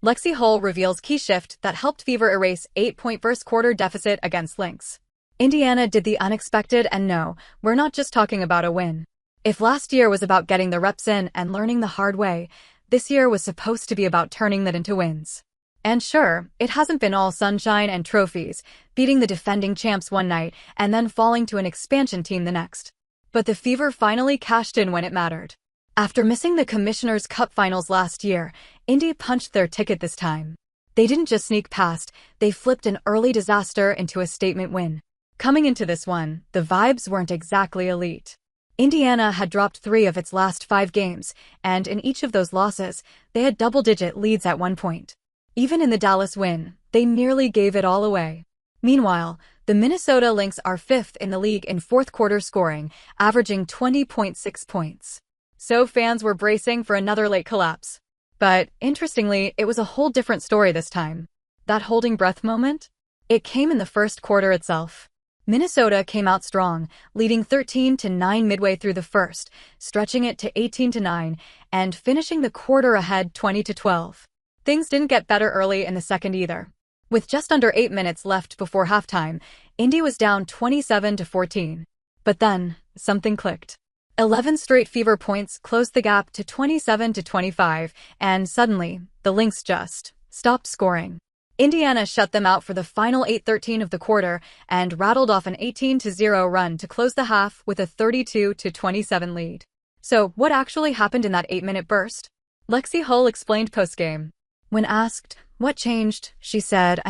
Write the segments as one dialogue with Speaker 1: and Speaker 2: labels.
Speaker 1: Lexie Hull reveals key shift that helped Fever erase 8-point first-quarter deficit against Lynx. Indiana did the unexpected, and no, we're not just talking about a win. If last year was about getting the reps in and learning the hard way, this year was supposed to be about turning that into wins. And sure, it hasn't been all sunshine and trophies, beating the defending champs one night and then falling to an expansion team the next. But the Fever finally cashed in when it mattered. After missing the Commissioner's Cup Finals last year, Indy punched their ticket this time. They didn't just sneak past, they flipped an early disaster into a statement win. Coming into this one, the vibes weren't exactly elite. Indiana had dropped 3 of its last 5 games, and in each of those losses, they had double-digit leads at one point. Even in the Dallas win, they nearly gave it all away. Meanwhile, the Minnesota Lynx are 5th in the league in fourth-quarter scoring, averaging 20.6 points. So fans were bracing for another late collapse. But, interestingly, it was a whole different story this time. That holding breath moment? It came in the first quarter itself. Minnesota came out strong, leading 13-9 midway through the first, stretching it to 18-9, and finishing the quarter ahead 20-12. Things didn't get better early in the second either. With just under 8 minutes left before halftime, Indy was down 27-14. But then, something clicked. 11 straight Fever points closed the gap to 27-25, and suddenly, the Lynx just stopped scoring. Indiana shut them out for the final 8:13 of the quarter and rattled off an 18-0 run to close the half with a 32-27 lead. So, what actually happened in that 8-minute burst? Lexie Hull explained postgame. When asked, what changed, she said,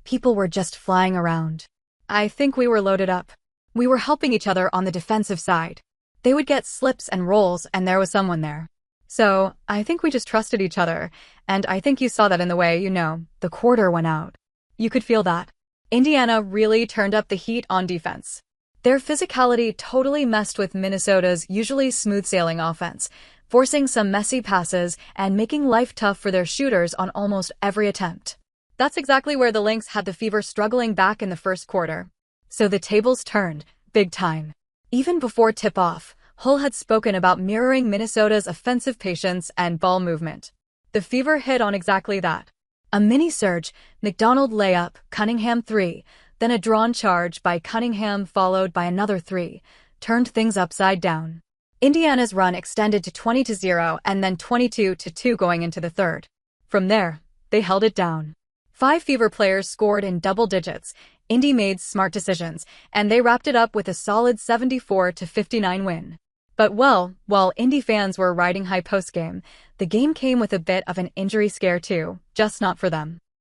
Speaker 1: people were just flying around. I think we were loaded up. We were helping each other on the defensive side. They would get slips and rolls, and there was someone there. So, I think we just trusted each other, and I think you saw that in the way, the quarter went out. You could feel that. Indiana really turned up the heat on defense. Their physicality totally messed with Minnesota's usually smooth-sailing offense, forcing some messy passes and making life tough for their shooters on almost every attempt. That's exactly where the Lynx had the Fever struggling back in the first quarter. So the tables turned, big time. Even before tip-off, Hull had spoken about mirroring Minnesota's offensive patience and ball movement. The Fever hit on exactly that. A mini-surge, McDonald layup, Cunningham 3, then a drawn charge by Cunningham followed by another 3, turned things upside down. Indiana's run extended to 20-0 and then 22-2 going into the third. From there, they held it down. 5 Fever players scored in double digits. Indy made smart decisions, and they wrapped it up with a solid 74-59 win. But while Indy fans were riding high postgame, the game came with a bit of an injury scare too, just not for them.